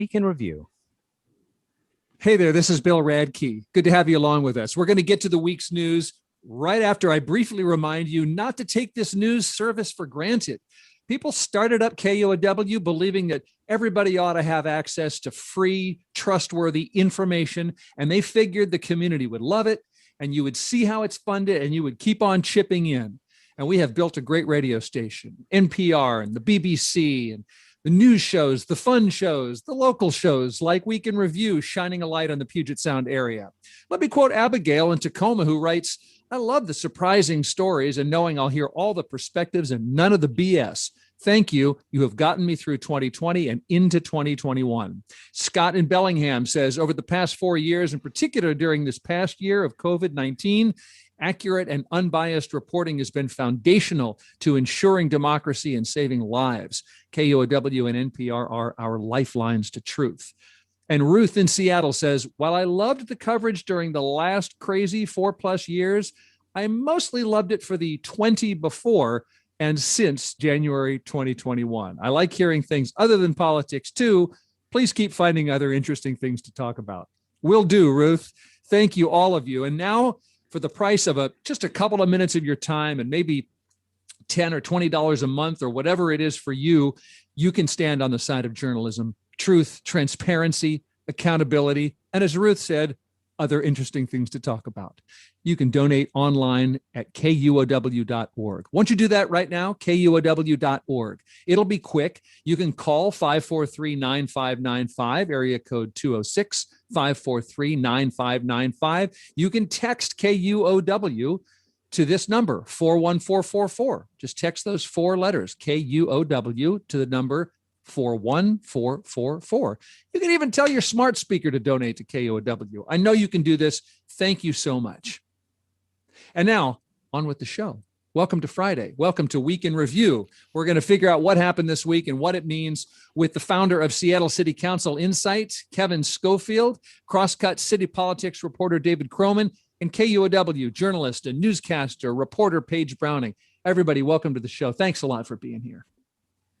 Week in Review. Hey there, this is Bill Radke. Good to have you along with us. We're going to get to the week's news right after I briefly remind you not to take this news service for granted. People started up KUOW believing that everybody ought to have access to free, trustworthy information, and they figured the community would love it, and you would see how it's funded, and you would keep on chipping in. And we have built a great radio station, NPR and the BBC and the news shows, the fun shows, the local shows like Week in Review, shining a light on the Puget Sound area. Let me quote Abigail in Tacoma, who writes, "I love the surprising stories and knowing I'll hear all the perspectives and none of the BS. Thank you. You have gotten me through 2020 and into 2021. Scott in Bellingham says, over the past 4 years, in particular during this past year of COVID-19, accurate and unbiased reporting has been foundational to ensuring democracy and saving lives. KUOW and NPR are our lifelines to truth." And Ruth in Seattle says, "While I loved the coverage during the last crazy 4+ years, I mostly loved it for the 20 before and since January 2021. I like hearing things other than politics too. Please keep finding other interesting things to talk about." Will do, Ruth. Thank you, all of you. And now, for the price of just a couple of minutes of your time and maybe $10 or $20 a month or whatever it is for you, you can stand on the side of journalism, truth, transparency, accountability, and as Ruth said, other interesting things to talk about. You can donate online at KUOW.org. Won't you do that right now? KUOW.org. It'll be quick. You can call 543-9595, area code 206-543-9595. You can text KUOW to this number, 41444. Just text those 4 letters, KUOW, to the number 41444. You can even tell your smart speaker to donate to KUOW. I know you can do this. Thank you so much. And now, on with the show. Welcome to Friday. Welcome to Week in Review. We're going to figure out what happened this week and what it means with the founder of Seattle City Council Insight, Kevin Schofield, Crosscut city politics reporter David Kroman, and KUOW journalist and newscaster reporter Paige Browning. Everybody, welcome to the show. Thanks a lot for being here.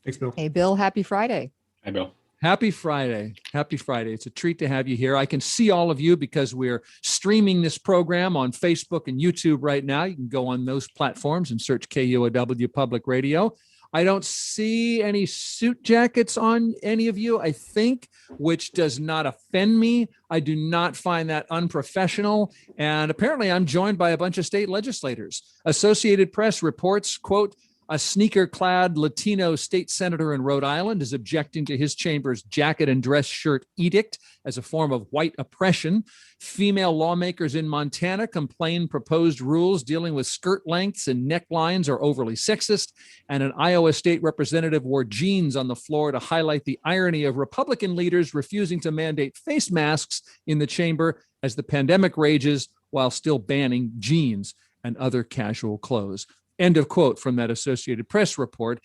Thanks, Bill. Hey, Bill. Happy Friday. Hi, Bill. Happy Friday. Happy Friday. It's a treat to have you here. I can see all of you because we're streaming this program on Facebook and YouTube right now. You can go on those platforms and search KUOW Public Radio. I don't see any suit jackets on any of you, I think, which does not offend me. I do not find that unprofessional. And apparently I'm joined by a bunch of state legislators. Associated Press reports, quote, "A sneaker-clad Latino state senator in Rhode Island is objecting to his chamber's jacket and dress shirt edict as a form of white oppression. Female lawmakers in Montana complain proposed rules dealing with skirt lengths and necklines are overly sexist. And an Iowa state representative wore jeans on the floor to highlight the irony of Republican leaders refusing to mandate face masks in the chamber as the pandemic rages while still banning jeans and other casual clothes." End of quote from that Associated Press report.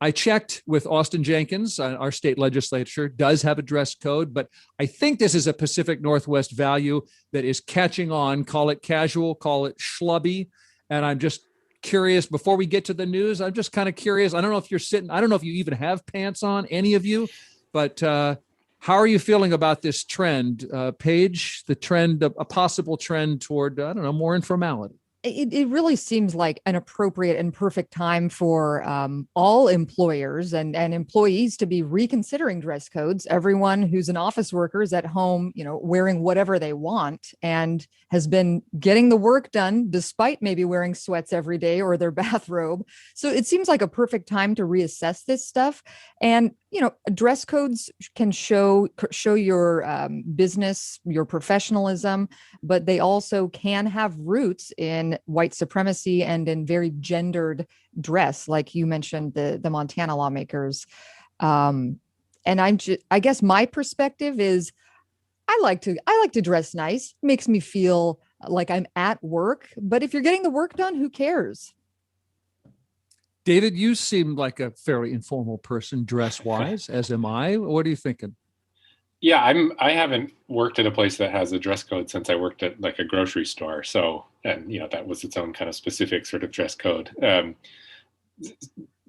I checked with Austin Jenkins. Our state legislature does have a dress code, but I think this is a Pacific Northwest value that is catching on. Call it casual, call it schlubby. And I'm just curious, before we get to the news, I'm just kind of curious. I don't know if you're sitting, I don't know if you even have pants on, any of you, but how are you feeling about this trend, Paige, the trend, a possible trend toward, I don't know, more informality? It really seems like an appropriate and perfect time for all employers and employees to be reconsidering dress codes. Everyone who's an office worker is at home, wearing whatever they want and has been getting the work done despite maybe wearing sweats every day or their bathrobe. So it seems like a perfect time to reassess this stuff. And dress codes can show your business, your professionalism, but they also can have roots in white supremacy and in very gendered dress, like you mentioned, the Montana lawmakers. And I guess my perspective is I like to dress nice. Makes me feel like I'm at work. But if you're getting the work done, who cares? David, you seem like a fairly informal person dress-wise, as am I. What are you thinking? Yeah, I haven't worked at a place that has a dress code since I worked at like a grocery store. So, and that was its own kind of specific sort of dress code.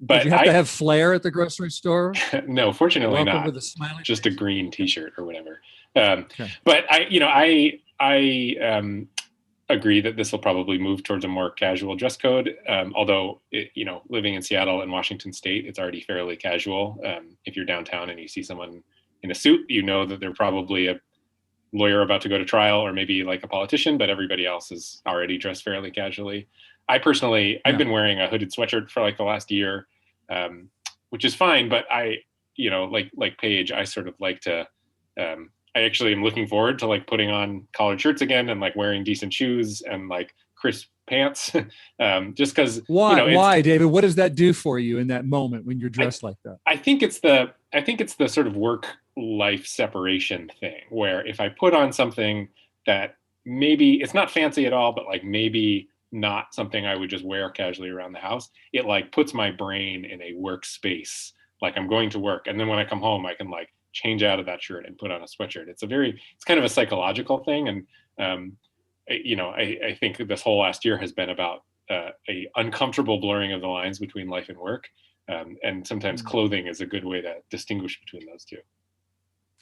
but Did you have to have flair at the grocery store? No, fortunately Welcome not. with a smiley Just a face? green T-shirt or whatever. Okay. But I agree that this will probably move towards a more casual dress code. Although, living in Seattle and Washington State, it's already fairly casual. If you're downtown and you see someone in a suit, you know that they're probably a lawyer about to go to trial, or maybe like a politician, but everybody else is already dressed fairly casually. I've been wearing a hooded sweatshirt for like the last year, which is fine. But like Paige, I sort of like to, I actually am looking forward to like putting on collared shirts again and like wearing decent shoes and like crisp pants. Just because. Why, David? What does that do for you in that moment when you're dressed like that? I think it's the sort of work life separation thing, where if I put on something that maybe it's not fancy at all, but like maybe not something I would just wear casually around the house, it like puts my brain in a workspace, like I'm going to work, and then when I come home I can like change out of that shirt and put on a sweatshirt. It's kind of a psychological thing. And I think this whole last year has been about a uncomfortable blurring of the lines between life and work, and sometimes clothing is a good way to distinguish between those two.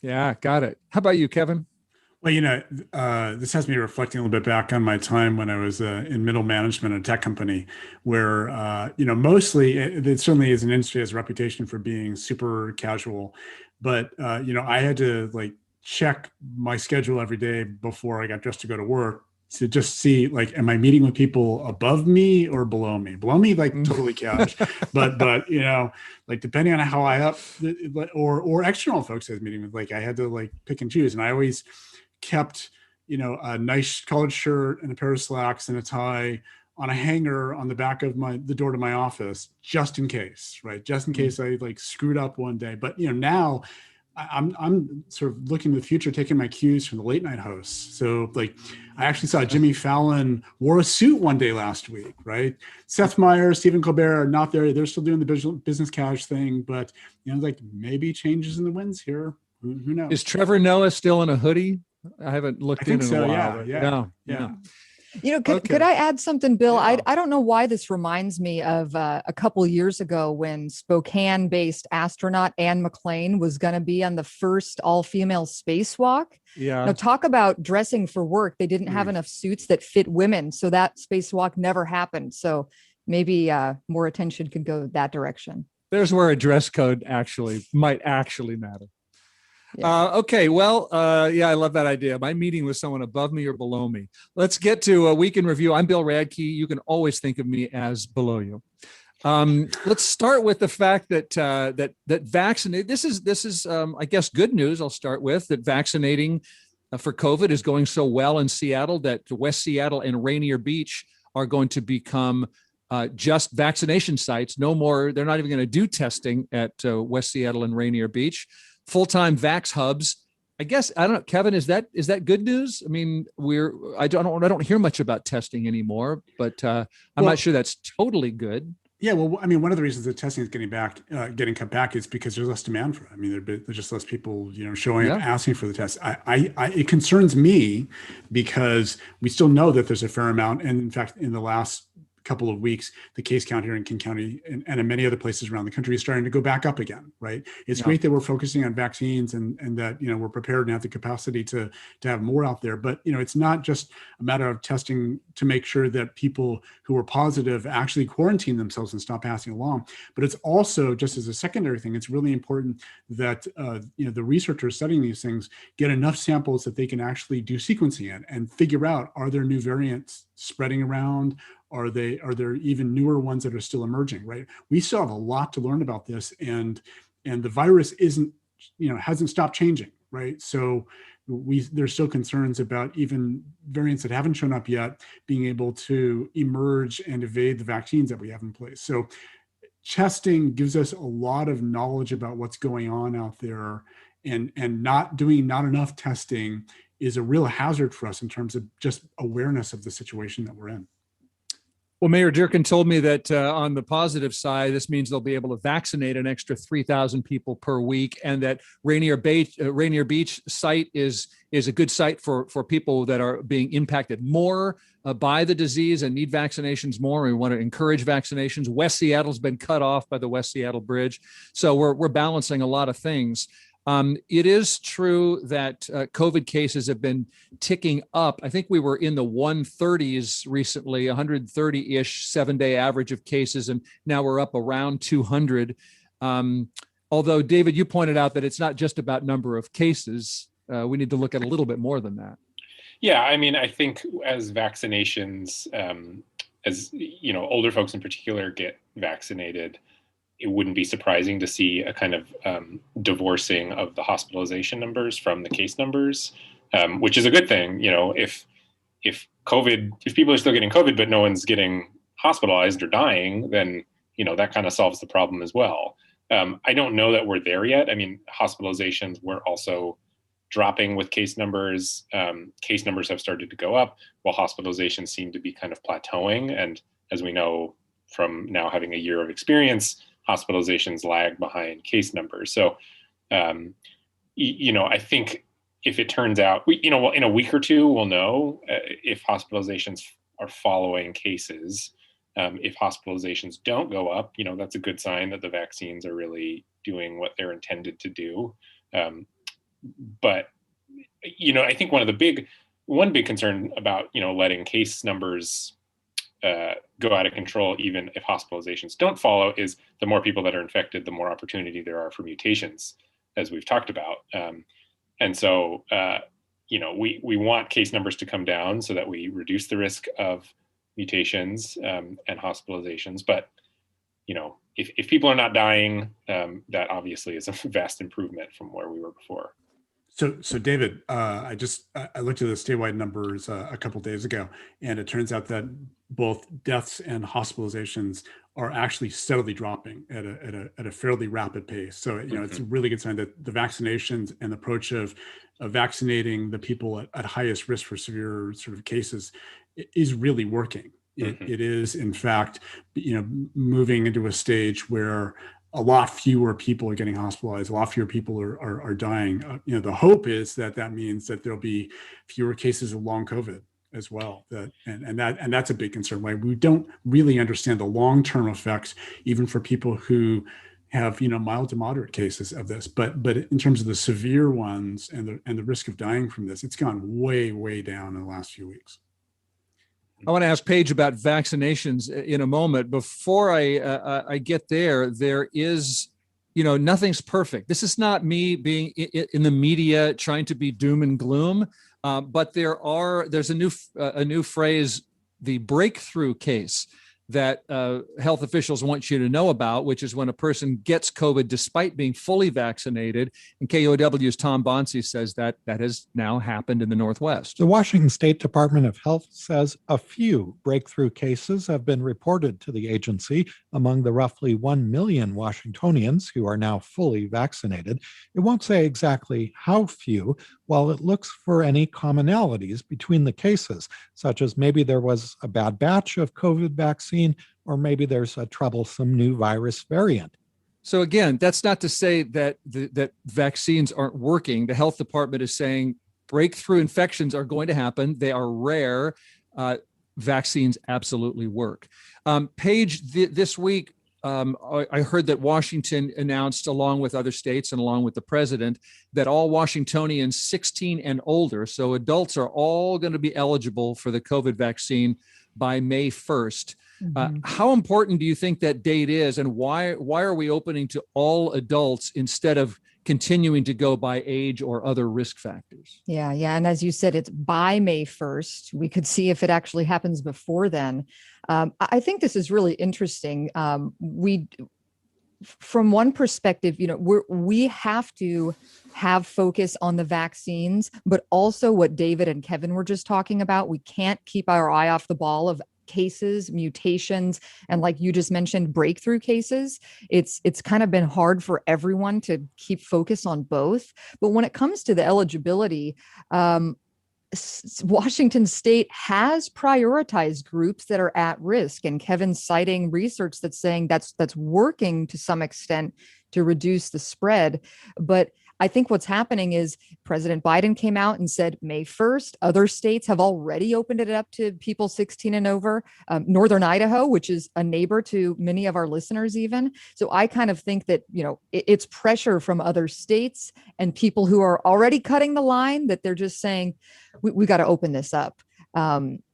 Yeah, got it. How about you, Kevin? Well, this has me reflecting a little bit back on my time when I was in middle management at a tech company, where, mostly it certainly is an industry has a reputation for being super casual. But, I had to like check my schedule every day before I got dressed to go to work to just see, like, am I meeting with people above me or below me? Below me, like totally cash, but like depending on how I up or external folks I was meeting with, like I had to like pick and choose. And I always kept, a nice collared shirt and a pair of slacks and a tie on a hanger on the back of the door to my office, just in case, right? Just in case I like screwed up one day. But, now I'm sort of looking to the future, taking my cues from the late night hosts. So like, I actually saw Jimmy Fallon wore a suit one day last week, right? Seth Meyers, Stephen Colbert are not there. They're still doing the business cash thing, but like maybe changes in the winds here. Who knows? Is Trevor Noah still in a hoodie? I haven't looked in so, a while. Yeah. Could I add something, Bill? Yeah. I don't know why this reminds me of a couple years ago when Spokane-based astronaut Anne McClain was going to be on the first all-female spacewalk. Yeah. Now, talk about dressing for work. They didn't have enough suits that fit women, so that spacewalk never happened. So maybe more attention could go that direction. There's where a dress code might actually matter. Yeah. Okay. Well, I love that idea. My meeting with someone above me or below me. Let's get to a week in review. I'm Bill Radke. You can always think of me as below you. Let's start with the fact that vaccinate. This is I guess good news. I'll start with that vaccinating for COVID is going so well in Seattle that West Seattle and Rainier Beach are going to become just vaccination sites. No more. They're not even going to do testing at West Seattle and Rainier Beach. Full-time vax hubs. I guess, I don't know, Kevin, is that good news? I mean, I don't hear much about testing anymore, but I'm not sure that's totally good. Yeah. Well, I mean, one of the reasons that testing is getting cut back is because there's less demand for it. I mean, there's just less people, showing up, asking for the test. It concerns me because we still know that there's a fair amount. And in fact, in the last couple of weeks, the case count here in King County and in many other places around the country is starting to go back up again, right? It's great that we're focusing on vaccines and that, we're prepared and have the capacity to have more out there. But, it's not just a matter of testing to make sure that people who are positive actually quarantine themselves and stop passing along. But it's also, just as a secondary thing, it's really important that, the researchers studying these things get enough samples that they can actually do sequencing and figure out, are there new variants spreading around? Are there even newer ones that are still emerging, right? We still have a lot to learn about this, and the virus hasn't stopped changing, right? So there's still concerns about even variants that haven't shown up yet being able to emerge and evade the vaccines that we have in place. So testing gives us a lot of knowledge about what's going on out there, and not enough testing is a real hazard for us in terms of just awareness of the situation that we're in. Well, Mayor Durkin told me that on the positive side, this means they'll be able to vaccinate an extra 3,000 people per week, and that Rainier Beach site is is a good site for people that are being impacted more by the disease and need vaccinations more. We want to encourage vaccinations. West Seattle's been cut off by the West Seattle Bridge. So we're balancing a lot of things. It is true that COVID cases have been ticking up. I think we were in the 130s recently, 130-ish 7-day average of cases, and now we're up around 200. Although, David, you pointed out that it's not just about number of cases. We need to look at a little bit more than that. Yeah, I mean, I think as vaccinations, as older folks in particular get vaccinated, it wouldn't be surprising to see a kind of divorcing of the hospitalization numbers from the case numbers, which is a good thing. If people are still getting COVID, but no one's getting hospitalized or dying, then, that kind of solves the problem as well. I don't know that we're there yet. I mean, hospitalizations were also dropping with case numbers. Case numbers have started to go up while hospitalizations seem to be kind of plateauing. And as we know from now having a year of experience, hospitalizations lag behind case numbers. So, I think if it turns out, in a week or two, we'll know if hospitalizations are following cases. If hospitalizations don't go up, that's a good sign that the vaccines are really doing what they're intended to do. But, I think one big concern about, letting case numbers go out of control, even if hospitalizations don't follow, is the more people that are infected, the more opportunity there are for mutations, as we've talked about. And so, we want case numbers to come down so that we reduce the risk of mutations and hospitalizations. But, if people are not dying, that obviously is a vast improvement from where we were before. So David, I looked at the statewide numbers a couple days ago, and it turns out that both deaths and hospitalizations are actually steadily dropping at a fairly rapid pace. So it's a really good sign that the vaccinations and the approach of vaccinating the people at highest risk for severe sort of cases is really working. It is, in fact, moving into a stage where a lot fewer people are getting hospitalized. A lot fewer people are dying. The hope is that means that there'll be fewer cases of long COVID as well. And that's a big concern. Why we don't really understand the long-term effects, even for people who have mild to moderate cases of this. But in terms of the severe ones and the risk of dying from this, it's gone way down in the last few weeks. I want to ask Paige about vaccinations in a moment. Before I get there is, nothing's perfect. This is not me being in the media trying to be doom and gloom, but there's a new phrase, the breakthrough case, that health officials want you to know about, which is when a person gets COVID despite being fully vaccinated. And KUOW's Tom Bonsi says that has now happened in the Northwest. The Washington State Department of Health says a few breakthrough cases have been reported to the agency among the roughly 1 million Washingtonians who are now fully vaccinated. It won't say exactly how few, while it looks for any commonalities between the cases, such as maybe there was a bad batch of COVID vaccine, or maybe there's a troublesome new virus variant. So again, that's not to say that that vaccines aren't working. The health department is saying breakthrough infections are going to happen. They are rare. Vaccines absolutely work. Paige, this week, I heard that Washington announced, along with other states and along with the president, that all Washingtonians 16 and older, so adults, are all going to be eligible for the COVID vaccine by May 1st. How important do you think that date is, and why are we opening to all adults instead of continuing to go by age or other risk factors? Yeah. And as you said, it's by May 1st. We could see if it actually happens before then. I think this is really interesting. From one perspective, we have to have focus on the vaccines, but also what David and Kevin were just talking about. We can't keep our eye off the ball of cases, mutations, and like you just mentioned, breakthrough cases. It's kind of been hard for everyone to keep focus on both. But when it comes to the eligibility, Washington State has prioritized groups that are at risk, and Kevin's citing research that's saying that's working to some extent to reduce the spread. But I think what's happening is President Biden came out and said May 1st. Other states have already opened it up to people 16 and over. Northern Idaho, which is a neighbor to many of our listeners even. So I kind of think that, it's pressure from other states and people who are already cutting the line that they're just saying, we got to open this up.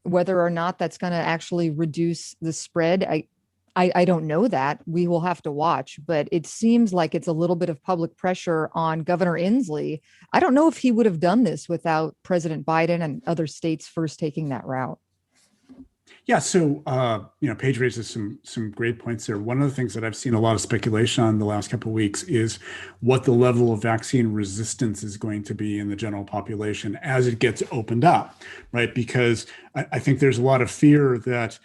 Whether or not that's going to actually reduce the spread, I don't know that. We will have to watch, but it seems like it's a little bit of public pressure on Governor Inslee. I don't know if he would have done this without President Biden and other states first taking that route. Yeah, so Paige raises some great points there. One of the things that I've seen a lot of speculation on the last couple of weeks is what the level of vaccine resistance is going to be in the general population as it gets opened up, right? Because I think there's a lot of fear that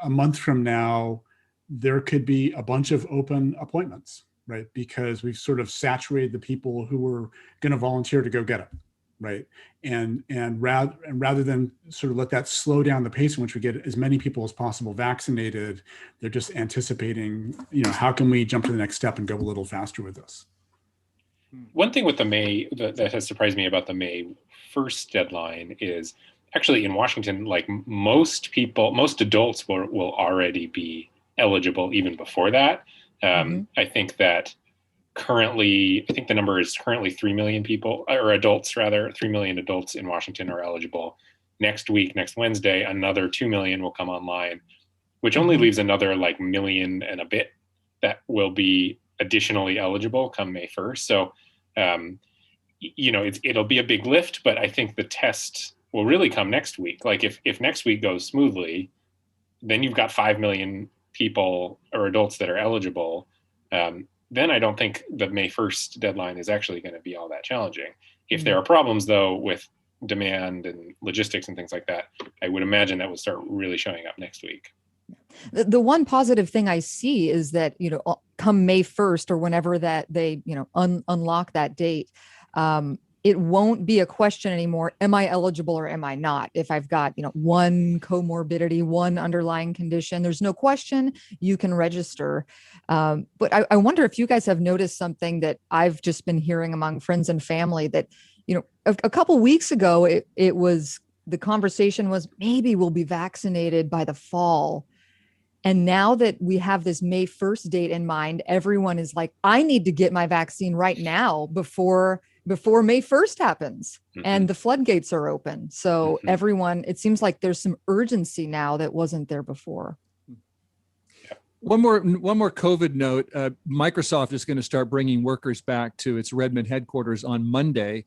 a month from now, there could be a bunch of open appointments, right? Because we've sort of saturated the people who were going to volunteer to go get it, right? And rather than sort of let that slow down the pace in which we get as many people as possible vaccinated, they're just anticipating, how can we jump to the next step and go a little faster with this? One thing with the May that has surprised me about the May 1st deadline is actually in Washington, like most adults will already be eligible even before that. I think that currently, the number is currently 3 million people, or adults rather, 3 million adults in Washington are eligible. Next Wednesday, another 2 million will come online, which only leaves another like million and a bit that will be additionally eligible come May 1st. So, it'll be a big lift, but I think the test will really come next week. Like if next week goes smoothly, then you've got 5 million people or adults that are eligible. Then I don't think the May 1st deadline is actually going to be all that challenging. If there are problems though with demand and logistics and things like that, I would imagine that will start really showing up next week. The one positive thing I see is that, come May 1st or whenever that they, unlock that date, it won't be a question anymore. Am I eligible or am I not? If I've got, one comorbidity, one underlying condition, there's no question you can register. But I wonder if you guys have noticed something that I've just been hearing among friends and family that, a couple weeks ago, it was, the conversation was maybe we'll be vaccinated by the fall. And now that we have this May 1st date in mind, everyone is like, I need to get my vaccine right now before May 1st happens and the floodgates are open. So everyone, it seems like there's some urgency now that wasn't there before. One more COVID note. Microsoft is going to start bringing workers back to its Redmond headquarters on Monday.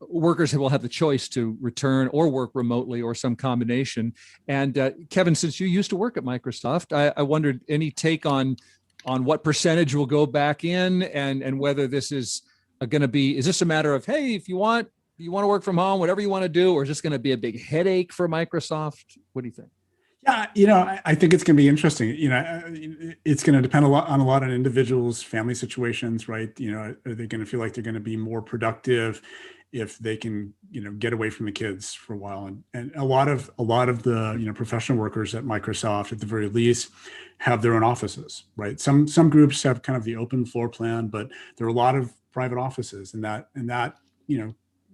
Workers will have the choice to return or work remotely or some combination. And Kevin, since you used to work at Microsoft, I wondered any take on what percentage will go back in and whether this is going to be, is this a matter of, hey, if you want to work from home, whatever you want to do, or is this going to be a big headache for Microsoft? What do you think? Yeah, I think it's going to be interesting. It's going to depend on a lot of individuals' family situations, right? Are they going to feel like they're going to be more productive if they can, get away from the kids for a while? And a lot of the, professional workers at Microsoft, at the very least, have their own offices, right? Some groups have kind of the open floor plan, but there are a lot of private offices, and that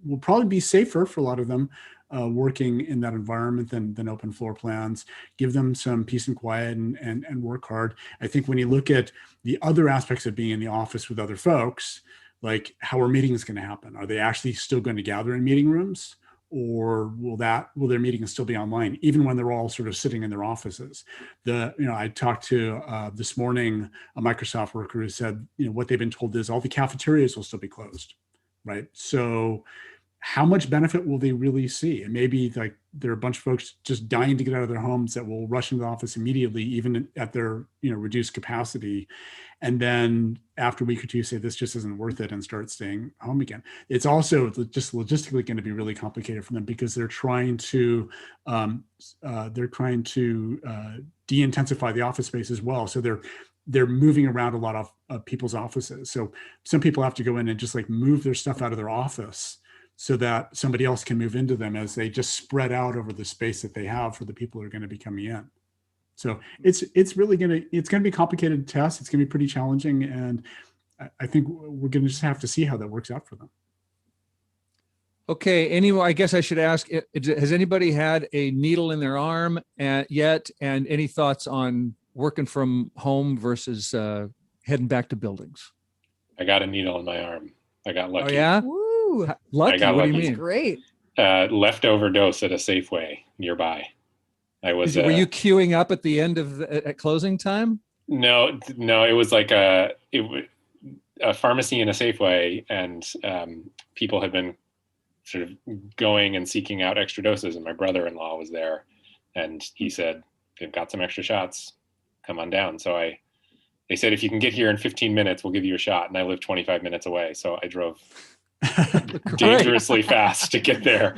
will probably be safer for a lot of them working in that environment than open floor plans. Give them some peace and quiet and work hard. I think when you look at the other aspects of being in the office with other folks, like how are meetings going to happen? Are they actually still going to gather in meeting rooms, or will their meetings still be online, even when they're all sort of sitting in their offices? I talked to this morning a Microsoft worker who said, what they've been told is all the cafeterias will still be closed, right? So how much benefit will they really see? And maybe like there are a bunch of folks just dying to get out of their homes that will rush into the office immediately, even at their reduced capacity. And then after a week or two say this just isn't worth it and start staying home again. It's also just logistically going to be really complicated for them because they're trying to de-intensify the office space as well. So they're moving around a lot of people's offices. So some people have to go in and just like move their stuff out of their office so that somebody else can move into them as they just spread out over the space that they have for the people who are going to be coming in. So it's really going to be a complicated test. It's going to be pretty challenging. And I think we're going to just have to see how that works out for them. Okay. Anyway, I guess I should ask, has anybody had a needle in their arm yet? And any thoughts on working from home versus heading back to buildings? I got a needle in my arm. I got lucky. Oh, yeah? Woo. Lucky? I got What do lucky. you mean? Great. Leftover dose at a Safeway nearby. I was. Were you queuing up at the end of at closing time? No, it was like a pharmacy and a Safeway, and people had been sort of going and seeking out extra doses, and my brother-in-law was there, and he said, they've got some extra shots, come on down. So they said, if you can get here in 15 minutes, we'll give you a shot. And I live 25 minutes away. So I drove dangerously fast to get there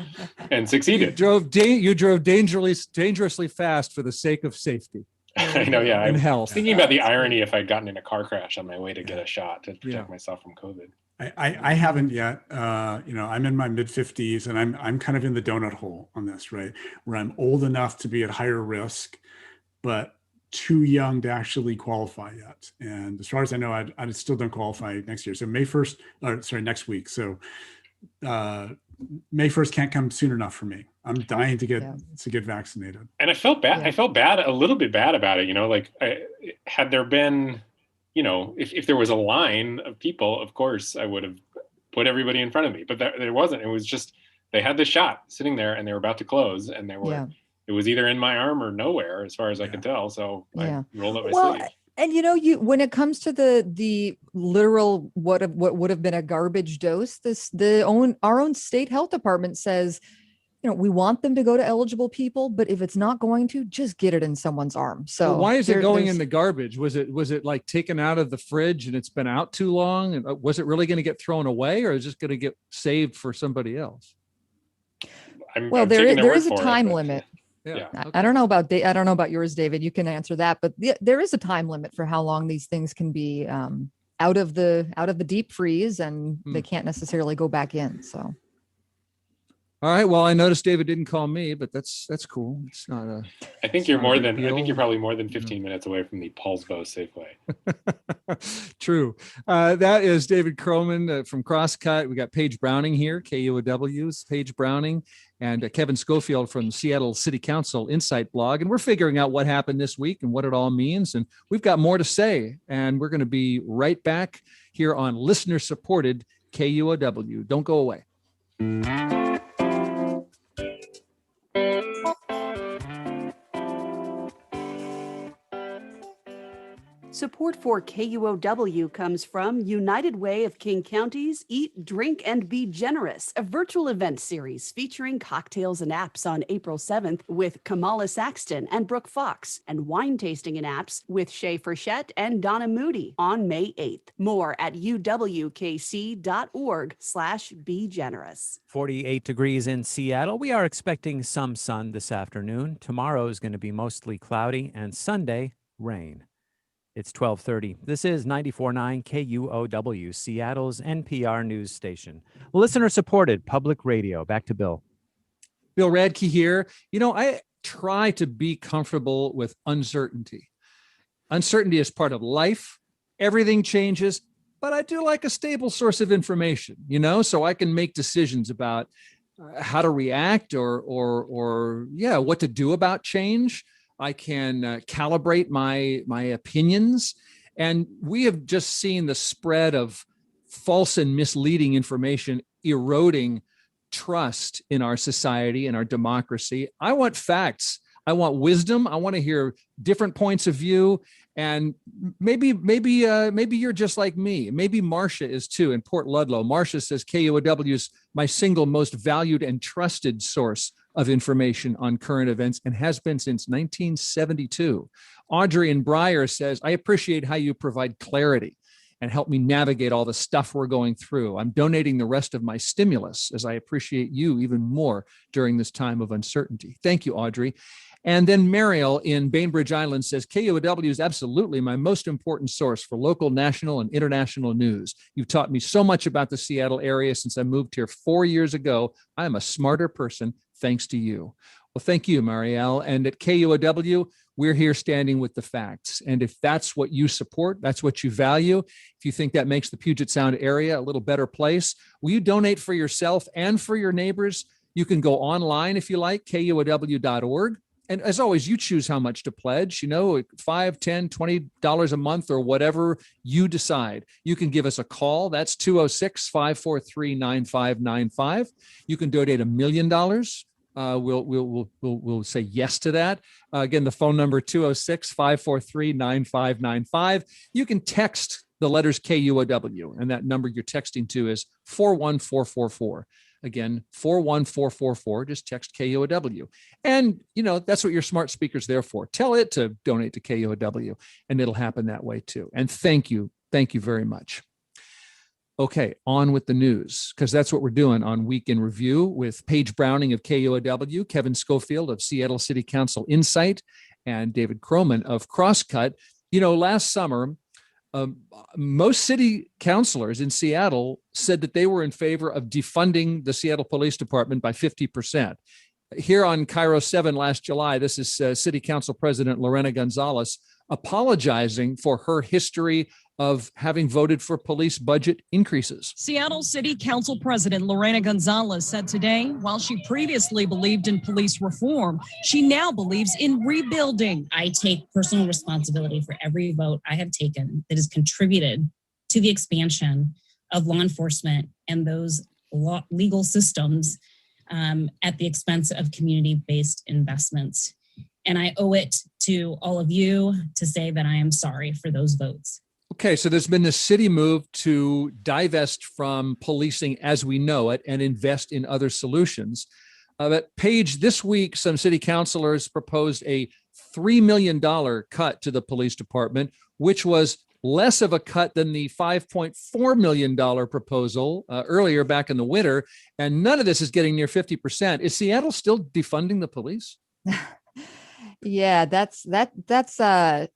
and succeeded. You drove dangerously fast for the sake of safety. I know, yeah. And I'm health. thinking about the irony if I'd gotten in a car crash on my way to get a shot to protect myself from COVID. I haven't yet. I'm in my mid 50s, and I'm kind of in the donut hole on this, right? Where I'm old enough to be at higher risk, but too young to actually qualify yet. And as far as I know, I still don't qualify next year. So next week. So May 1st can't come soon enough for me. I'm dying to get vaccinated. And I felt bad. Yeah. I felt bad, a little bit bad about it. Had there been, if there was a line of people, of course I would have put everybody in front of me, but there wasn't. It was just, they had the shot sitting there and they were about to close, and it was either in my arm or nowhere as far as I could tell. So I rolled up my sleeve. And when it comes to the literal what would have been a garbage dose, our own state health department says, we want them to go to eligible people, but if it's not going to, just get it in someone's arm. So why is it going in the garbage? Was it like taken out of the fridge and it's been out too long? And was it really going to get thrown away, or is it just going to get saved for somebody else? There is a time limit. Yeah. Okay. I don't know about yours, David. You can answer that, but there is a time limit for how long these things can be out of the deep freeze, and they can't necessarily go back in. So. All right. Well, I noticed David didn't call me, but that's cool. It's not a. I think you're probably more than 15 minutes away from the Paulsbo Safeway. True. That is David Kroman from Crosscut. We got Paige Browning here, KUOW's Paige Browning, and Kevin Schofield from Seattle City Council Insight blog. And we're figuring out what happened this week and what it all means. And we've got more to say. And we're going to be right back here on listener-supported KUOW. Don't go away. Support for KUOW comes from United Way of King County's Eat, Drink, and Be Generous, a virtual event series featuring cocktails and apps on April 7th with Kamala Saxton and Brooke Fox, and wine tasting and apps with Shay Frechette and Donna Moody on May 8th. More at uwkc.org/be generous. 48 degrees in Seattle. We are expecting some sun this afternoon. Tomorrow is going to be mostly cloudy, and Sunday, rain. It's 12:30. This is 94.9 KUOW, Seattle's NPR news station. Listener-supported public radio. Back to Bill. Bill Radke here. I try to be comfortable with uncertainty. Uncertainty is part of life. Everything changes, but I do like a stable source of information, so I can make decisions about how to react or what to do about change. I can calibrate my opinions. And we have just seen the spread of false and misleading information eroding trust in our society and our democracy. I want facts. I want wisdom. I want to hear different points of view. And maybe you're just like me. Maybe Marcia is too in Port Ludlow. Marcia says KUOW is my single most valued and trusted source of information on current events and has been since 1972. Audrey in Breyer says, I appreciate how you provide clarity and help me navigate all the stuff we're going through. I'm donating the rest of my stimulus as I appreciate you even more during this time of uncertainty. Thank you, Audrey. And then Mariel in Bainbridge Island says, KUOW is absolutely my most important source for local, national, and international news. You've taught me so much about the Seattle area since I moved here 4 years ago. I am a smarter person thanks to you. Well, thank you, Mariel. And at KUOW, we're here standing with the facts. And if that's what you support, that's what you value, if you think that makes the Puget Sound area a little better place, will you donate for yourself and for your neighbors? You can go online if you like, KUOW.org. And as always, you choose how much to pledge, $5, $10, $20 a month or whatever you decide. You can give us a call. That's 206-543-9595. You can donate $1 million. We'll say yes to that. Again, the phone number 206-543-9595. You can text the letters KUOW, and that number you're texting to is 41444. Again, 41444, just text KUOW. And, that's what your smart speaker's there for. Tell it to donate to KUOW, and it'll happen that way too. And thank you. Thank you very much. Okay, on with the news, because that's what we're doing on Week in Review with Paige Browning of KUOW, Kevin Schofield of Seattle City Council Insight, and David Kroman of Crosscut. Last summer, most city councilors in Seattle said that they were in favor of defunding the Seattle Police Department by 50%. Here on Cairo 7 last July, this is City Council President Lorena Gonzalez apologizing for her history of having voted for police budget increases. Seattle City Council President Lorena Gonzalez said today, while she previously believed in police reform, she now believes in rebuilding. I take personal responsibility for every vote I have taken that has contributed to the expansion of law enforcement and those legal systems at the expense of community-based investments. And I owe it to all of you to say that I am sorry for those votes. Okay, so there's been this city move to divest from policing as we know it and invest in other solutions. But Paige, this week, some city councilors proposed a $3 million cut to the police department, which was less of a cut than the $5.4 million proposal earlier back in the winter. And none of this is getting near 50%. Is Seattle still defunding the police? Yeah, that's a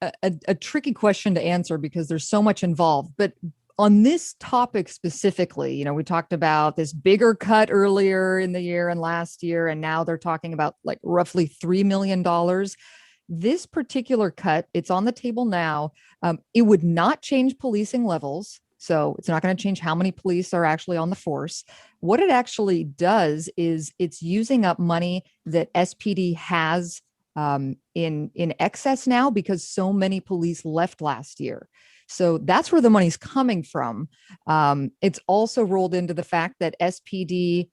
tricky question to answer because there's so much involved. But on this topic specifically, we talked about this bigger cut earlier in the year and last year, and now they're talking about like roughly $3 million. This particular cut, it's on the table now. It would not change policing levels. So it's not going to change how many police are actually on the force. What it actually does is it's using up money that SPD has in excess now because so many police left last year. So that's where the money's coming from. It's also rolled into the fact that SPD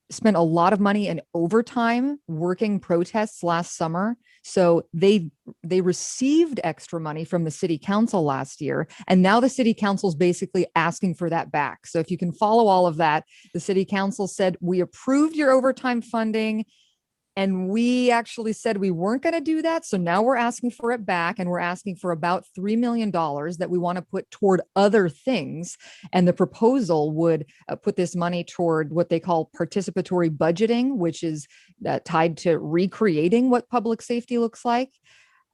spent a lot of money in overtime working protests last summer. So they received extra money from the city council last year. And now the city council is basically asking for that back. So if you can follow all of that, the city council said, we approved your overtime funding. And we actually said we weren't going to do that. So now we're asking for it back. And we're asking for about $3 million that we want to put toward other things. And the proposal would put this money toward what they call participatory budgeting, which is tied to recreating what public safety looks like.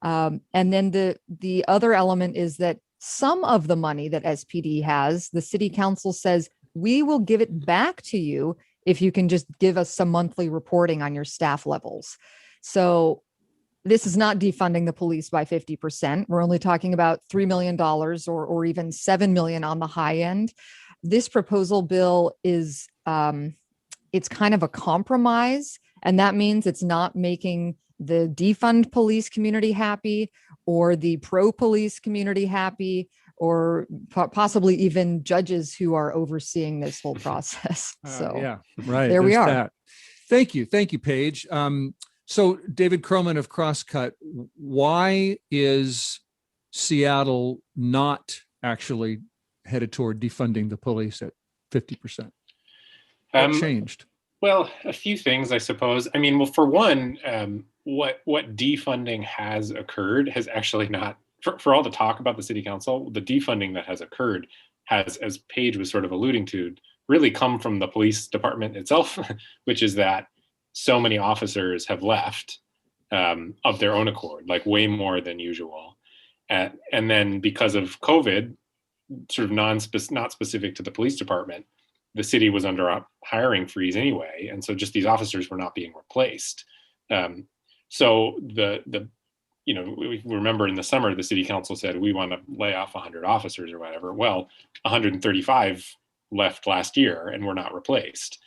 And then the other element is that some of the money that SPD has, the city council says, we will give it back to you if you can just give us some monthly reporting on your staff levels. So this is not defunding the police by 50%. We're only talking about $3 million or even $7 million on the high end. This proposal bill is, it's kind of a compromise. And that means it's not making the defund police community happy or the pro-police community happy, or possibly even judges who are overseeing this whole process. So yeah, right. There we are. That. Thank you, Paige. So David Kroman of Crosscut, why is Seattle not actually headed toward defunding the police at 50%? What changed? Well, a few things, I suppose. I mean, well, for one, what defunding has occurred has actually not, for all the talk about the city council, the defunding that has occurred has, as Paige was sort of alluding to, really come from the police department itself, which is that so many officers have left of their own accord, like way more than usual. And then because of COVID, sort of not specific to the police department, the city was under a hiring freeze anyway. And so just these officers were not being replaced. So we remember in the summer, the city council said, we want to lay off 100 officers or whatever. Well, 135 left last year and were not replaced,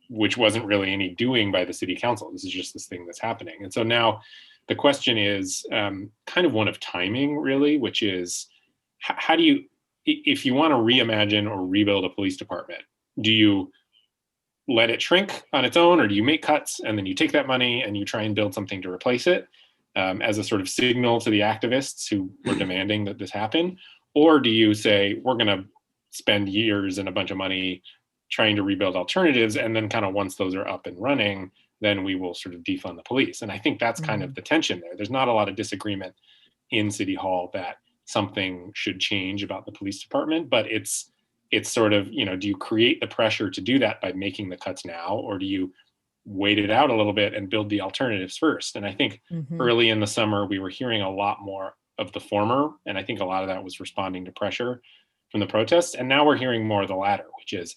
which wasn't really any doing by the city council. This is just this thing that's happening. And so now the question is kind of one of timing, really, which is how do you, if you want to reimagine or rebuild a police department, do you let it shrink on its own, or do you make cuts and then you take that money and you try and build something to replace it as a sort of signal to the activists who were demanding that this happen? Or do you say, we're going to spend years and a bunch of money trying to rebuild alternatives, and then kind of once those are up and running, then we will sort of defund the police? And I think that's kind of the tension there. There's not a lot of disagreement in City Hall that something should change about the police department, but it's sort of, do you create the pressure to do that by making the cuts now, or do you wait it out a little bit and build the alternatives first? And I think early in the summer, we were hearing a lot more of the former, and I think a lot of that was responding to pressure from the protests. And now we're hearing more of the latter, which is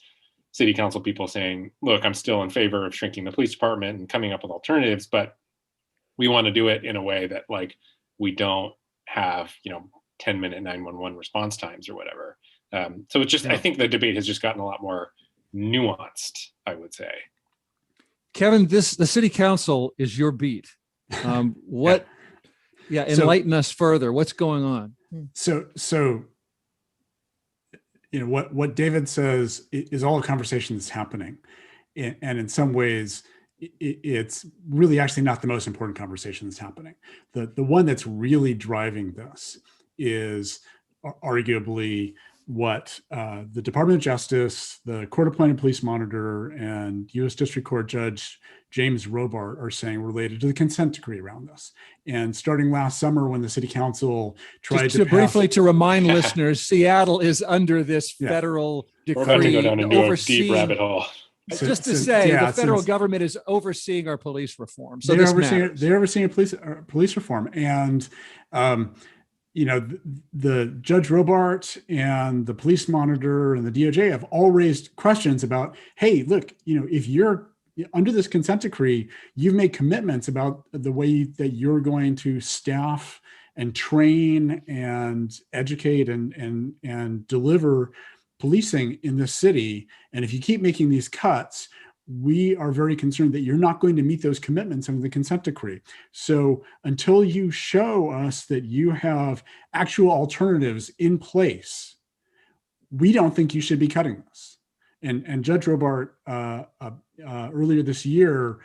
city council people saying, look, I'm still in favor of shrinking the police department and coming up with alternatives, but we want to do it in a way that, like, we don't have, 10-minute 911 response times or whatever. So it's just, I think the debate has just gotten a lot more nuanced, I would say. Kevin, the city council is your beat. Enlighten us further. What's going on? So what David says is all a conversation that's happening. And in some ways, it's really actually not the most important conversation that's happening. The one that's really driving this is arguably what the Department of Justice, the court-appointed police monitor, and U.S. District Court Judge James Robart are saying related to the consent decree around this. And starting last summer, when the city council tried to briefly to remind listeners, Seattle is under this federal decree. We're about to go down into a deep rabbit hole. The federal government is overseeing our police reform. So they're overseeing police reform, and the Judge Robart and the police monitor and the DOJ have all raised questions about, hey, look, if you're under this consent decree, you've made commitments about the way that you're going to staff and train and educate and deliver policing in this city. And if you keep making these cuts, we are very concerned that you're not going to meet those commitments under the consent decree. So until you show us that you have actual alternatives in place, we don't think you should be cutting this. And Judge Robart earlier this year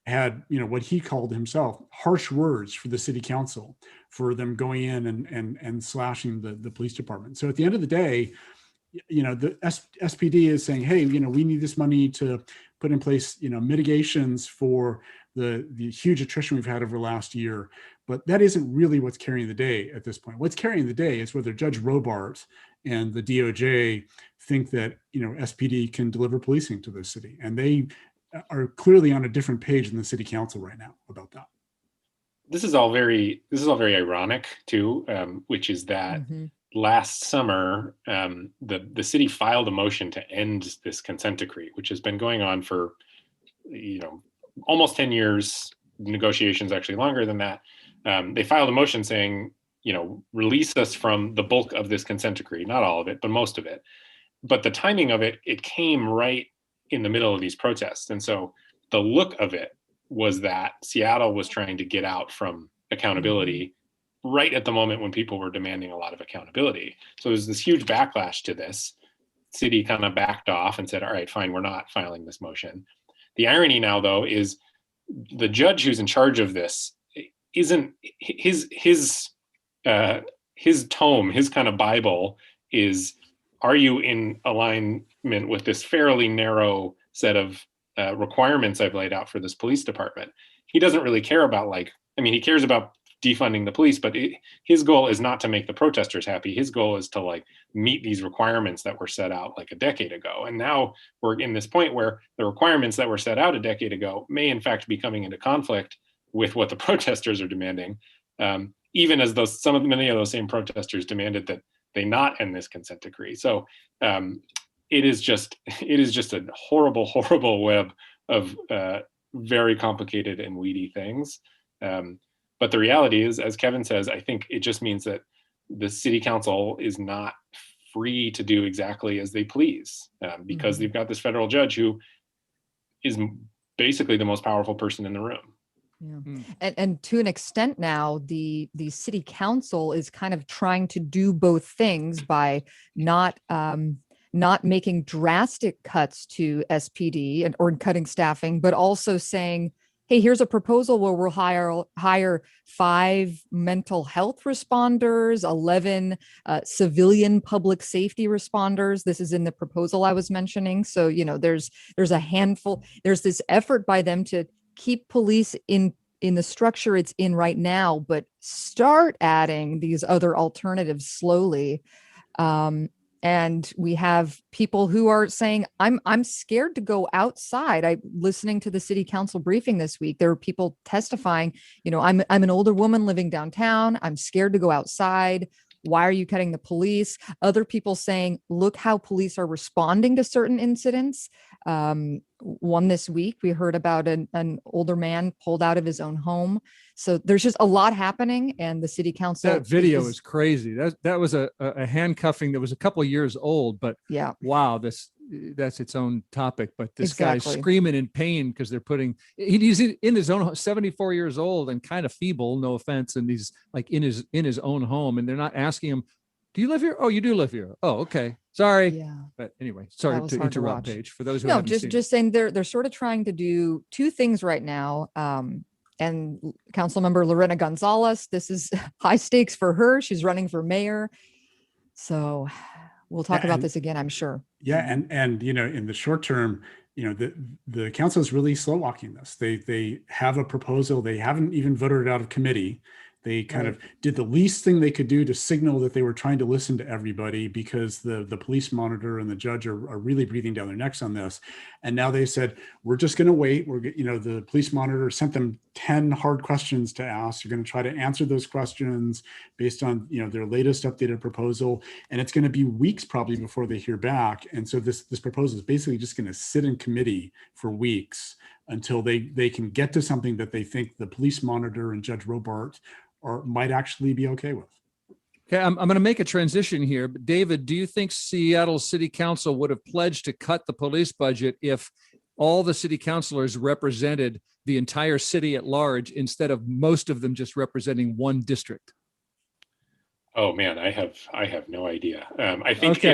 had, what he called himself harsh words for the city council for them going in and slashing the police department. So at the end of the day, the SPD is saying, hey, we need this money to put in place, mitigations for the huge attrition we've had over the last year. But that isn't really what's carrying the day at this point. What's carrying the day is whether Judge Robart and the DOJ think that, SPD can deliver policing to the city. And they are clearly on a different page than the city council right now about that. This is all very ironic too, which is that last summer, the city filed a motion to end this consent decree, which has been going on for, almost 10 years, negotiations actually longer than that. They filed a motion saying, release us from the bulk of this consent decree, not all of it, but most of it. But the timing of it came right in the middle of these protests. And so the look of it was that Seattle was trying to get out from accountability right at the moment when people were demanding a lot of accountability. So there's this huge backlash to this. City kind of backed off and said, all right, fine, we're not filing this motion. The irony now, though, is the judge who's in charge of this isn't his tome, his kind of Bible is, are you in alignment with this fairly narrow set of requirements I've laid out for this police department? He doesn't really care about he cares about defunding the police, but his goal is not to make the protesters happy. His goal is to meet these requirements that were set out a decade ago. And now we're in this point where the requirements that were set out a decade ago may in fact be coming into conflict with what the protesters are demanding, even as many of those same protesters demanded that they not end this consent decree. So it is just a horrible, horrible web of very complicated and weedy things. But the reality is, as Kevin says, I think it just means that the city council is not free to do exactly as they please, because they've got this federal judge who is basically the most powerful person in the room. Yeah. And to an extent now, the city council is kind of trying to do both things by not making drastic cuts to SPD or cutting staffing, but also saying, hey, here's a proposal where we'll hire 5 mental health responders, 11 civilian public safety responders. This is in the proposal I was mentioning. So, there's a handful, there's this effort by them to keep police in the structure it's in right now, but start adding these other alternatives slowly. And we have people who are saying, I'm scared to go outside. Listening to the city council briefing this week, there were people testifying, I'm an older woman living downtown. I'm scared to go outside. Why are you cutting the police? Other people saying, look how police are responding to certain incidents. One this week, we heard about an older man pulled out of his own home. So there's just a lot happening, and the city council. That video is crazy. That was a handcuffing that was a couple of years old, but yeah, wow, that's its own topic. But this guy's screaming in pain because he's in his own 74 years old and kind of feeble, no offense, and he's like in his own home, and they're not asking him, do you live here? Oh, you do live here. Oh, okay. Sorry. Yeah. But anyway, sorry to interrupt, Paige. For those who no, haven't seen just saying they're sort of trying to do two things right now. And Councilmember Lorena Gonzalez, this is high stakes for her. She's running for mayor. So we'll talk about this again, I'm sure. Yeah. And in the short term, the council is really slow walking this. They have a proposal. They haven't even voted it out of committee. They kind of did the least thing they could do to signal that they were trying to listen to everybody, because the police monitor and the judge are really breathing down their necks on this. And now they said, we're just going to wait. The police monitor sent them 10 hard questions to ask. You're going to try to answer those questions based on, their latest updated proposal. And it's going to be weeks probably before they hear back. And so this proposal is basically just going to sit in committee for weeks until they can get to something that they think the police monitor and Judge Robart might actually be okay with. Okay, I'm going to make a transition here. But David, do you think Seattle City Council would have pledged to cut the police budget if all the city councilors represented the entire city at large instead of most of them just representing one district? Oh man, I have no idea. I think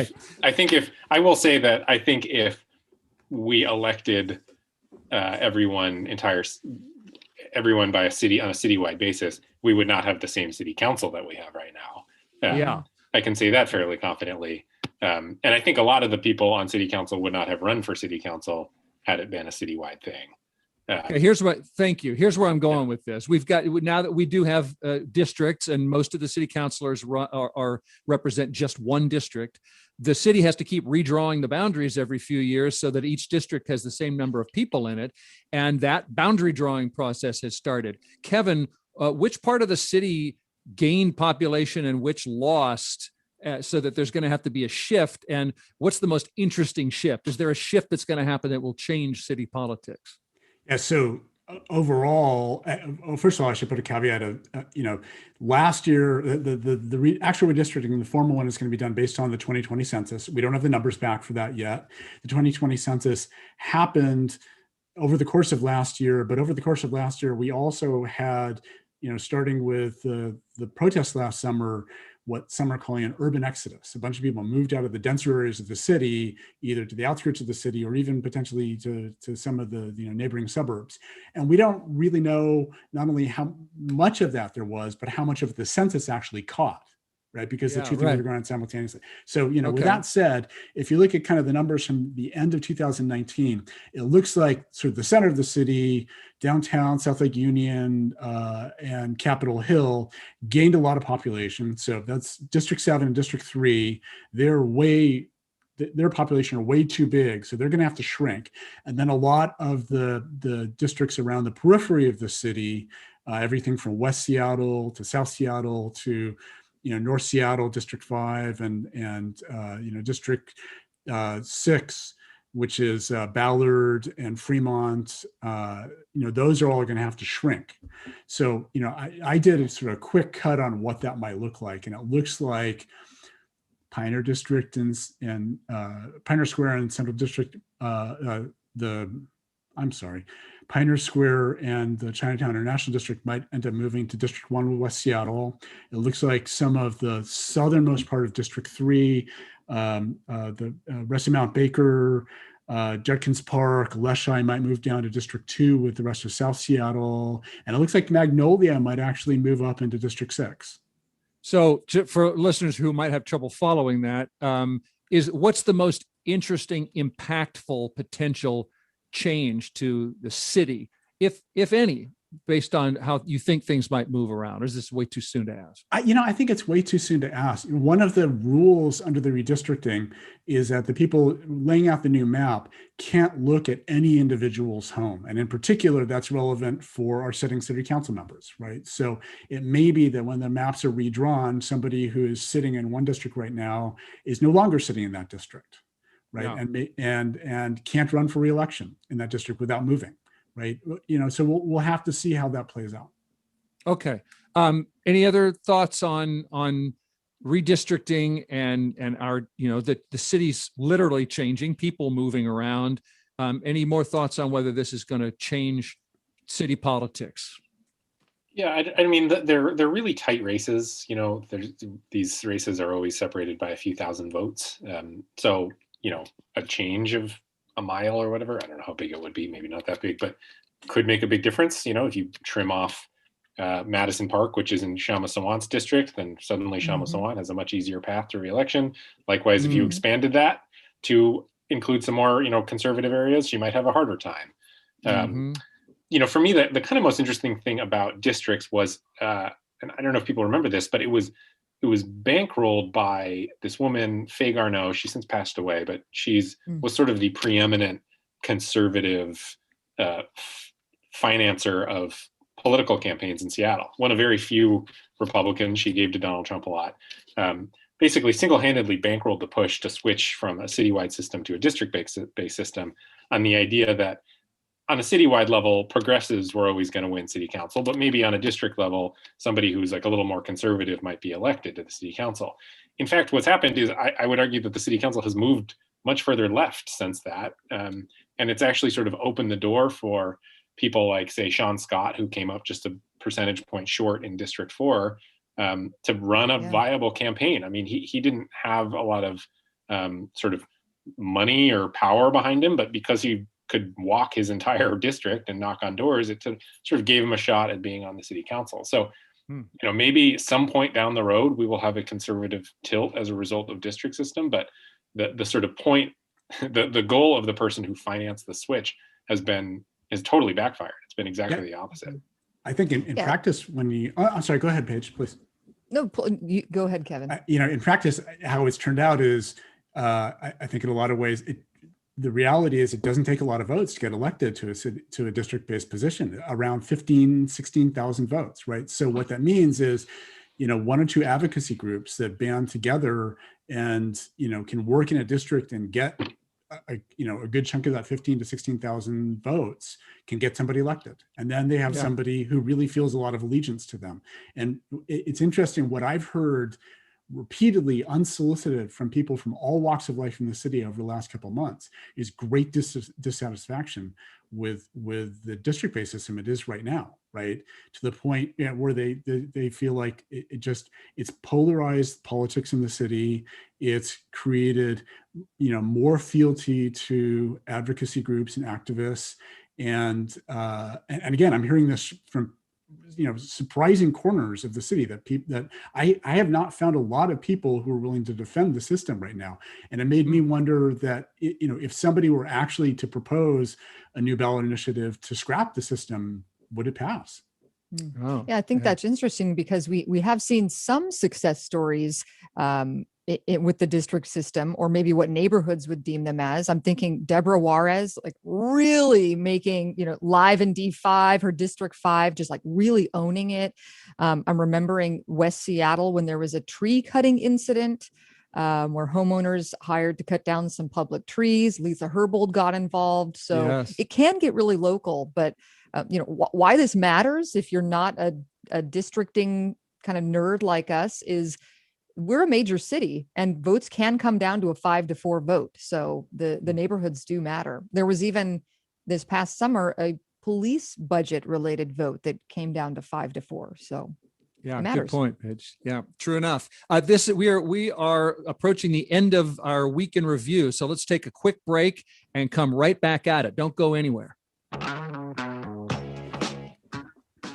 if we elected everyone by a city on a citywide basis, we would not have the same city council that we have right now. I can say that fairly confidently. And I think a lot of the people on city council would not have run for city council had it been a citywide thing. Thank you. Here's where I'm going with this. Now that we do have districts and most of the city councilors represent just one district, the city has to keep redrawing the boundaries every few years so that each district has the same number of people in it. And that boundary drawing process has started. Kevin, which part of the city gained population and which lost, so that there's going to have to be a shift? And what's the most interesting shift? Is there a shift that's going to happen that will change city politics? Yeah, so overall, first of all, I should put a caveat of, last year, the actual redistricting, the formal one, is going to be done based on the 2020 census. We don't have the numbers back for that yet. The 2020 census happened over the course of last year, but over the course of last year, we also had, starting with the protests last summer, what some are calling an urban exodus. A bunch of people moved out of the denser areas of the city, either to the outskirts of the city or even potentially to some of the neighboring suburbs. And we don't really know not only how much of that there was, but how much of the census actually caught, right? Because the two things are going on simultaneously. So, with that said, if you look at kind of the numbers from the end of 2019, it looks like sort of the center of the city, downtown, South Lake Union, and Capitol Hill gained a lot of population. So that's District 7 and District 3. They're way their population are way too big, so they're going to have to shrink. And then a lot of the districts around the periphery of the city, everything from West Seattle to South Seattle to North Seattle, District 5, and District 6, which is Ballard and Fremont, those are all going to have to shrink. So, I did a sort of quick cut on what that might look like. And it looks like Pioneer District and Pioneer Square and Central District, Pioneer Square and the Chinatown International District might end up moving to District 1 with West Seattle. It looks like some of the southernmost part of District 3, the rest of Mount Baker, Judkins Park, Leschi might move down to District 2 with the rest of South Seattle. And it looks like Magnolia might actually move up into District 6. So for listeners who might have trouble following that, what's the most interesting, impactful potential change to the city, if any, based on how you think things might move around? Or is this way too soon to ask? I think it's way too soon to ask. One of the rules under the redistricting is that the people laying out the new map can't look at any individual's home. And in particular, that's relevant for our sitting city council members, right? So it may be that when the maps are redrawn, somebody who is sitting in one district right now is no longer sitting in that district, right? Yeah. And can't run for re-election in that district without moving. Right. So we'll have to see how that plays out. Okay. Any other thoughts on redistricting and our, the city's literally changing, people moving around? Any more thoughts on whether this is going to change city politics? Yeah, I mean, they're really tight races. These races are always separated by a few thousand votes. So, a change of a mile or whatever, I don't know how big it would be, maybe not that big, but could make a big difference. If you trim off Madison Park, which is in Shama Sawant's district, then suddenly Shama Sawant has a much easier path to re-election. Likewise, if you expanded that to include some more, conservative areas, you might have a harder time. For me, the kind of most interesting thing about districts was, and I don't know if people remember this, but it was bankrolled by this woman, Faye Garneau. She's since passed away, but was sort of the preeminent conservative financer of political campaigns in Seattle. One of very few Republicans. She gave to Donald Trump a lot. Basically, single-handedly bankrolled the push to switch from a citywide system to a district-based system on the idea that on a citywide level, progressives were always going to win city council, but maybe on a district level, somebody who's like a little more conservative might be elected to the city council. In fact, what's happened is I would argue that the city council has moved much further left since that. And it's actually sort of opened the door for people like, say, Sean Scott, who came up just a percentage point short in District 4, to run a viable campaign. I mean, he didn't have a lot of sort of money or power behind him, but because he could walk his entire district and knock on doors, it sort of gave him a shot at being on the city council. So, maybe some point down the road, we will have a conservative tilt as a result of district system, but the sort of point, the goal of the person who financed the switch has totally backfired. It's been exactly the opposite. I think in practice, when I'm sorry, go ahead, Paige, please. No, you go ahead, Kevin. In practice, how it's turned out is, I think in a lot of ways, the reality is it doesn't take a lot of votes to get elected to a district-based position, around 16,000 votes, right? So what that means is, one or two advocacy groups that band together and, can work in a district and get a good chunk of that 15 to 16,000 votes can get somebody elected. And then they have somebody who really feels a lot of allegiance to them. And it's interesting what I've heard repeatedly unsolicited from people from all walks of life in the city over the last couple of months is great dissatisfaction with the district-based system it is right now, right? To the point where they feel like it's polarized politics in the city. It's created, more fealty to advocacy groups and activists. And again, I'm hearing this from surprising corners of the city that I have not found a lot of people who are willing to defend the system right now. And it made me wonder that, if somebody were actually to propose a new ballot initiative to scrap the system, would it pass? Oh, yeah, I think that's interesting because we have seen some success stories with the district system, or maybe what neighborhoods would deem them as. I'm thinking Deborah Juarez, like really making, live in D5, her District 5, just like really owning it. I'm remembering West Seattle when there was a tree cutting incident where homeowners hired to cut down some public trees. Lisa Herbold got involved. So Yes. it can get really local, but why this matters if you're not a districting kind of nerd like us is we're a major city and votes can come down to a 5-4 vote. So the neighborhoods do matter. There was even this past summer, a police budget related vote that came down to 5-4. So yeah, it matters. Good point, Paige. Yeah, true enough. We are approaching the end of our week in review. So let's take a quick break and come right back at it. Don't go anywhere.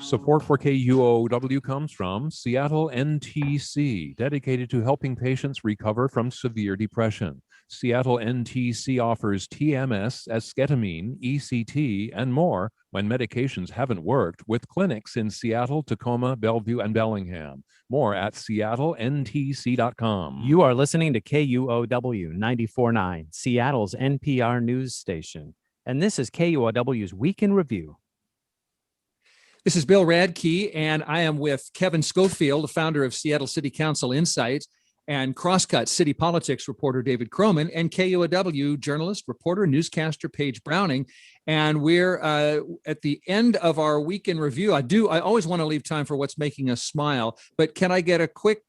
Support for KUOW comes from Seattle NTC, dedicated to helping patients recover from severe depression. Seattle NTC offers TMS, esketamine, ECT, and more when medications haven't worked, with clinics in Seattle, Tacoma, Bellevue, and Bellingham. More at seattlentc.com. You are listening to KUOW 94.9, Seattle's NPR news station. And this is KUOW's Week in Review. This is Bill Radke, and I am with Kevin Schofield, the founder of Seattle City Council Insight, and Crosscut city politics reporter David Kroman, and KUOW journalist, reporter, newscaster Paige Browning. And we're at the end of our week in review. I always want to leave time for what's making us smile, but can I get a quick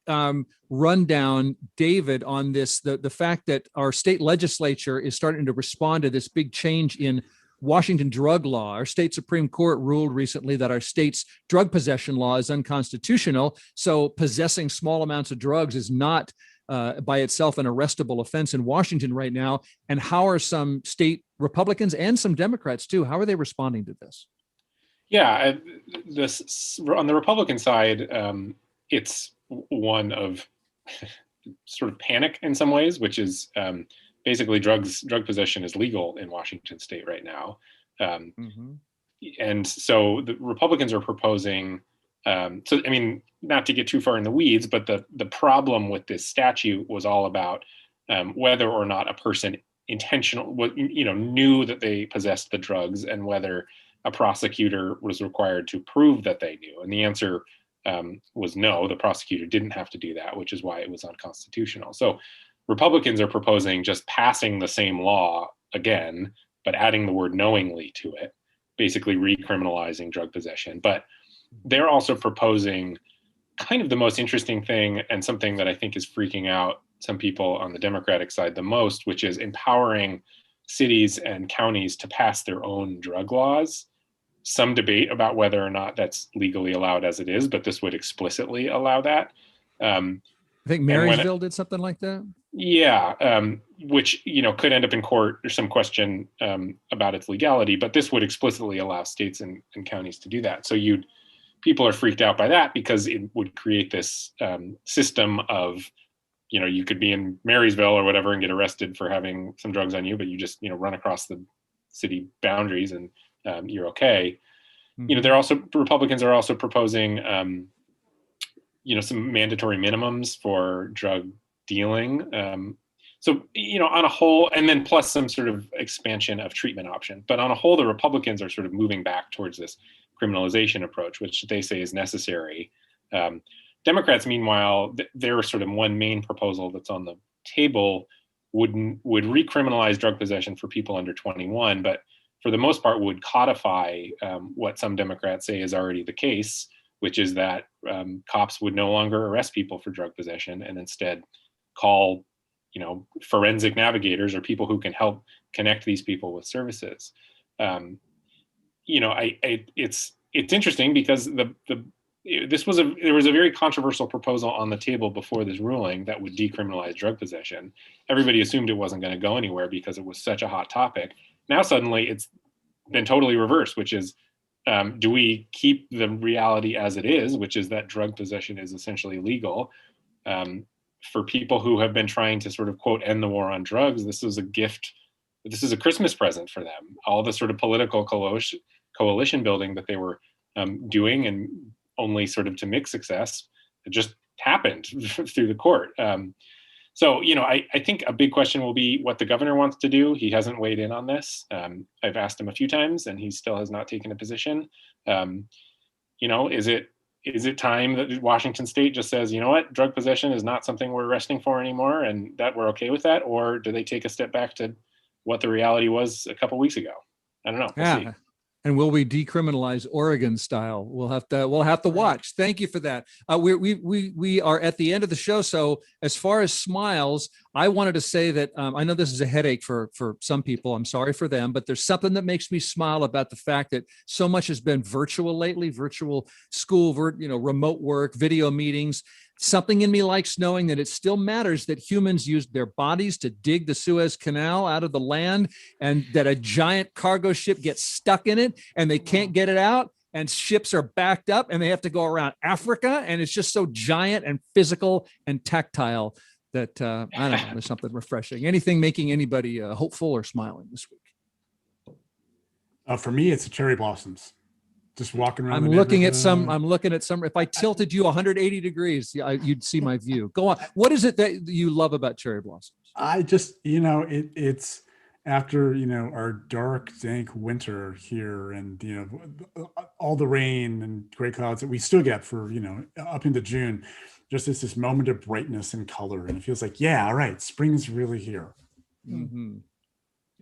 rundown, David, on this, the fact that our state legislature is starting to respond to this big change in Washington drug law. Our state Supreme Court ruled recently that our state's drug possession law is unconstitutional. So possessing small amounts of drugs is not by itself an arrestable offense in Washington right now. And how are some state Republicans and some Democrats too, how are they responding to this? Yeah, this on the Republican side, it's one of sort of panic in some ways, which is basically drug possession is legal in Washington state right now. And so the Republicans are proposing, not to get too far in the weeds, but the problem with this statute was all about whether or not a person knew that they possessed the drugs, and whether a prosecutor was required to prove that they knew. And the answer was no, the prosecutor didn't have to do that, which is why it was unconstitutional. So Republicans are proposing just passing the same law again, but adding the word knowingly to it, basically recriminalizing drug possession. But they're also proposing kind of the most interesting thing, and something that I think is freaking out some people on the Democratic side the most, which is empowering cities and counties to pass their own drug laws. Some debate about whether or not that's legally allowed as it is, but this would explicitly allow that. I think Marysville did something like that. Yeah, which could end up in court. There's some question about its legality, but this would explicitly allow states and counties to do that. So people are freaked out by that, because it would create this system of, you could be in Marysville or whatever and get arrested for having some drugs on you, but you just run across the city boundaries and you're okay. Republicans are also proposing some mandatory minimums for drug dealing. On a whole, and then plus some sort of expansion of treatment option. But on a whole, the Republicans are sort of moving back towards this criminalization approach, which they say is necessary. Democrats, meanwhile, their sort of one main proposal that's on the table would recriminalize drug possession for people under 21, but for the most part would codify what some Democrats say is already the case, which is that cops would no longer arrest people for drug possession and instead call, forensic navigators or people who can help connect these people with services. It's interesting because there was a very controversial proposal on the table before this ruling that would decriminalize drug possession. Everybody assumed it wasn't going to go anywhere because it was such a hot topic. Now suddenly it's been totally reversed, which is, do we keep the reality as it is, which is that drug possession is essentially legal? For people who have been trying to sort of, quote, end the war on drugs, this is a gift. This is a Christmas present for them. All the sort of political coalition building that they were doing, and only sort of to mixed success, it just happened through the court. So, I think a big question will be what the governor wants to do. He hasn't weighed in on this. I've asked him a few times and he still has not taken a position. Is it time that Washington State just says, you know what, drug possession is not something we're arresting for anymore and that we're okay with that? Or do they take a step back to what the reality was a couple weeks ago? I don't know. We'll see. And will we decriminalize Oregon style? We'll have to watch. Thank you for that. We are at the end of the show. So as far as smiles, I wanted to say that I know this is a headache for some people. I'm sorry for them, but there's something that makes me smile about the fact that so much has been virtual lately, virtual school, remote work, video meetings. Something in me likes knowing that it still matters that humans used their bodies to dig the Suez Canal out of the land, and that a giant cargo ship gets stuck in it and they can't get it out, and ships are backed up and they have to go around Africa. And it's just so giant and physical and tactile that I don't know, there's something refreshing. Anything making anybody hopeful or smiling this week? For me, it's the cherry blossoms. Just walking around. I'm looking at some. If I tilted you 180 degrees, you'd see my view. Go on. What is it that you love about cherry blossoms? I just, it's after, our dark, dank winter here and, all the rain and gray clouds that we still get for, up into June, just it's this moment of brightness and color. And it feels like, yeah, all right, spring is really here. Mm-hmm.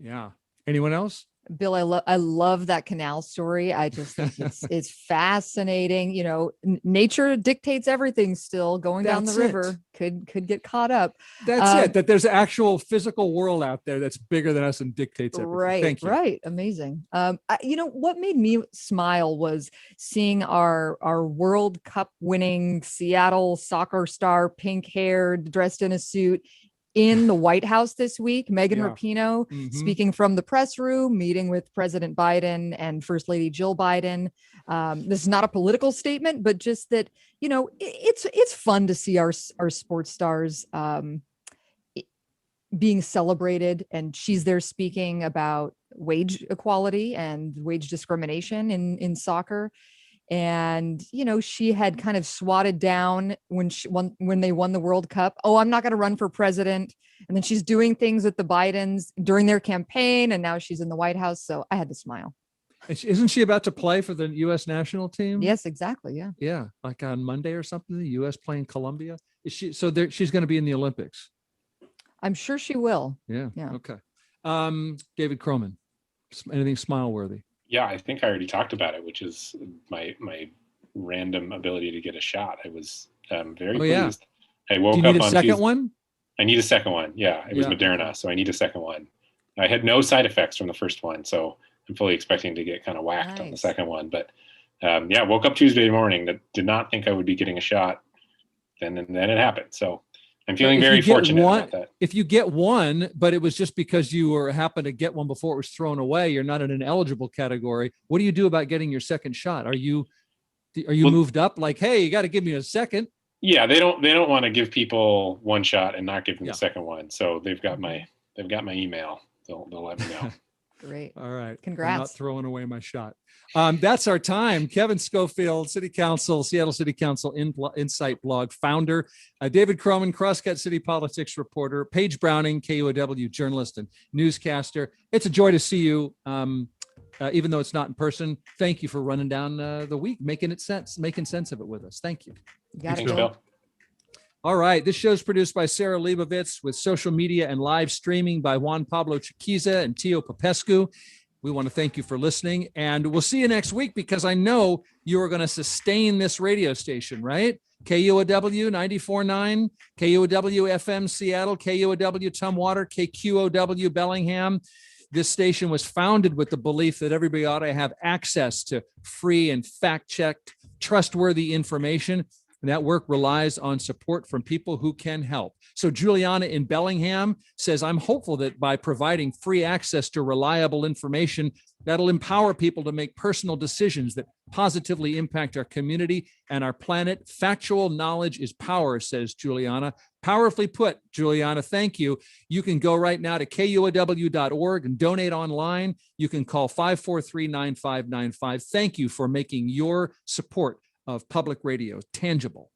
Yeah. Anyone else? Bill, I love that canal story. I just think it's fascinating. Nature dictates everything still. Going down the river could get caught up. That's it. That there's an actual physical world out there that's bigger than us and dictates everything. Right. Thank you. Right. Amazing. What made me smile was seeing our World Cup winning Seattle soccer star, pink haired, dressed in a suit, in the White House this week. Megan Rapinoe speaking from the press room, meeting with President Biden and First Lady Jill Biden. This is not a political statement, but just that, it's fun to see our sports stars being celebrated. And she's there speaking about wage equality and wage discrimination in soccer. And, she had kind of swatted down when they won the World Cup. Oh, I'm not going to run for president. And then she's doing things with the Bidens during their campaign. And now she's in the White House. So I had to smile. Isn't she about to play for the U.S. national team? Yes, exactly. Yeah. Yeah. Like on Monday or something, the U.S. playing Colombia. She's going to be in the Olympics. I'm sure she will. Yeah. Okay. David Kroman, anything smile worthy? Yeah, I think I already talked about it, which is my random ability to get a shot. I was very pleased. I woke up on Tuesday. Second one? I need a second one. Yeah, it was Moderna, so I need a second one. I had no side effects from the first one, so I'm fully expecting to get kind of whacked on the second one. But woke up Tuesday morning, did not think I would be getting a shot. Then it happened. So I'm feeling very fortunate about that. If you get one, but it was just because you happened to get one before it was thrown away, you're not in an eligible category. What do you do about getting your second shot? Are you moved up? Like, hey, you got to give me a second. Yeah, they don't want to give people one shot and not give them the second one. So they've got my email. They'll let me know. Great. All right. Congrats. I'm not throwing away my shot. That's our time. Kevin Schofield, Seattle City Council Insight blog founder, David Kroman, Crosscut City Politics reporter, Paige Browning, KUOW journalist and newscaster. It's a joy to see you, even though it's not in person. Thank you for running down the week, making sense of it with us. Thank you. Got it, Bill. All right. This show is produced by Sarah Leibovitz with social media and live streaming by Juan Pablo Chiquiza and Tio Popescu. We want to thank you for listening, and we'll see you next week because I know you are going to sustain this radio station, right? KUOW 94.9, KUOW FM Seattle, KUOW Tumwater, KQOW Bellingham. This station was founded with the belief that everybody ought to have access to free and fact-checked, trustworthy information. And that work relies on support from people who can help. So Juliana in Bellingham says, I'm hopeful that by providing free access to reliable information, that'll empower people to make personal decisions that positively impact our community and our planet. Factual knowledge is power, says Juliana. Powerfully put, Juliana. Thank you. You can go right now to KUOW.org and donate online. You can call 543-9595. Thank you for making your support of public radio tangible.